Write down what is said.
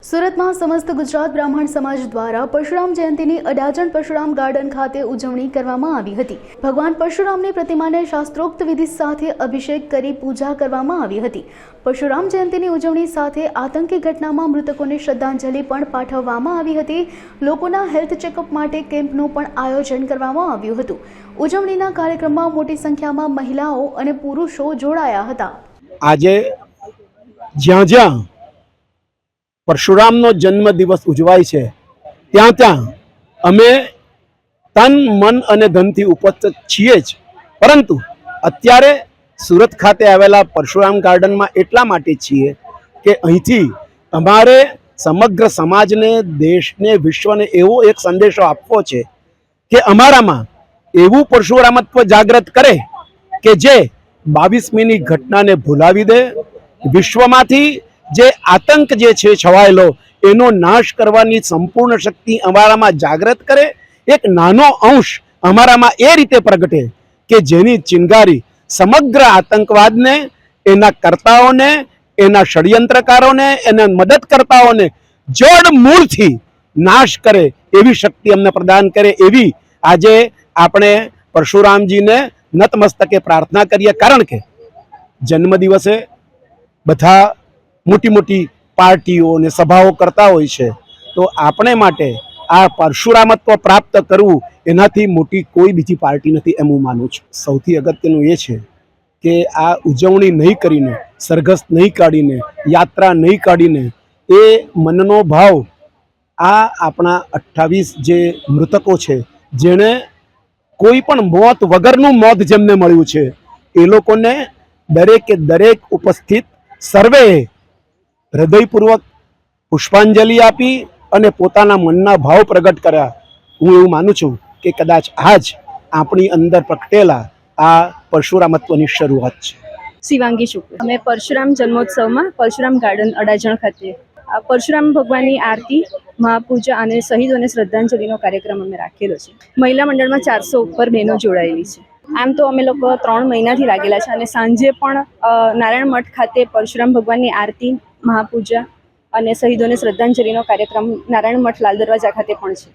સુરતમાં સમસ્ત ગુજરાત બ્રાહ્મણ સમાજ દ્વારા પરશુરામ જયંતીની અડાજણ પરશુરામ ગાર્ડન ખાતે ઉજવણી કરવામાં આવી હતી। ભગવાન પરશુરામની પ્રતિમાને શાસ્ત્રોક્ત વિધિ સાથે અભિષેક કરી પૂજા કરવામાં આવી હતી। પરશુરામ જયંતીની ઉજવણી સાથે આતંકી ઘટનામાં મૃતકોને શ્રદ્ધાંજલિ પણ પાઠવવામાં આવી હતી। લોકોના હેલ્થ ચેકઅપ માટે કેમ્પનું પણ આયોજન કરવામાં આવ્યું હતું। ઉજવણીના કાર્યક્રમમાં મોટી સંખ્યામાં મહિલાઓ અને પુરુષો જોડાયા હતા। આજે જ્યાં જ્યાં परशुरामનો जन्म दिवस उजवाय छे ત્યાં ત્યાં અમે તન મન અને ધનથી ઉપસ્થિત છીએ જ, પરંતુ અત્યારે સુરત ખાતે આવેલા પરશુરામ ગાર્ડનમાં એટલા માટે છીએ કે અહીંથી અમારે સમગ્ર સમાજને, દેશને, વિશ્વને એવો એક સંદેશો આપવો છે કે અમારામાં એવું પરશુરામત્વ જાગૃત કરે કે જે 22મીની ઘટનાને ભૂલાવી દે, વિશ્વમાંથી જે આતંક જે છે છવાયેલો એનો નાશ કરવાની સંપૂર્ણ શક્તિ અમારામાં જાગૃત કરે। એક નાનો અંશ અમારામાં એ રીતે પ્રગટે કે જેની ચિંગારી સમગ્ર આતંકવાદને, એના કર્તાઓને, એના ષડયંત્રકારોને, એના મદદકર્તાઓને જડ મૂળથી નાશ કરે એવી શક્તિ અમને પ્રદાન કરે, એવી આજે આપણે પરશુરામજીને નતમસ્તકે પ્રાર્થના કરીએ। કારણ કે જન્મદિવસે બધા મોટી મોટી પાર્ટીઓ અને સભાઓ કરતા હોય છે, તો આપણે માટે આ પરશુરામત્વ પ્રાપ્ત કરવું એનાથી મોટી કોઈ બીજી પાર્ટી નથી એમ હું માનું છું। સૌથી અગત્યનું એ છે કે આ ઉજવણી નહીં કરીને, સરઘસ નહીં કાઢીને, યાત્રા નહીં કાઢીને એ મનનો ભાવ આ આપણા 28 જે મૃતકો છે, જેણે કોઈ પણ મોત વગરનું મોત જેમને મળ્યું છે, એ લોકોને દરેકે દરેક ઉપસ્થિત સર્વેએ હૃદયપૂર્વક પુષ્પાંજલિ આપી અને પોતાના મનના ભાવ પ્રગટ કર્યા। હું એવું માનું છું કે કદાચ આજ આપણી અંદર પ્રગટેલા આ પરશુરામત્વની શરૂઆત છે। શિવાંગી શુક્લ, અમે પરશુરામ જન્મોત્સવમાં પરશુરામ ગાર્ડન અડાજણ ખાતે પરશુરામ ભગવાનની આરતી, મહાપૂજા અને શહીદોને શ્રદ્ધાંજલિનો કાર્યક્રમ અમે રાખેલો છે। મહિલા મંડળમાં 400 ઉપર બહેનો જોડાયેલી છે। આમ તો અમે લોકો 3 મહિનાથી લાગેલા છે અને સાંજે પણ નારાયણ મઠ ખાતે પરશુરામ ભગવાનની આરતી, મહાપૂજા અને શહીદોને શ્રદ્ધાંજલિનો કાર્યક્રમ નારાયણ મઠ લાલ દરવાજા ખાતે પણ છે।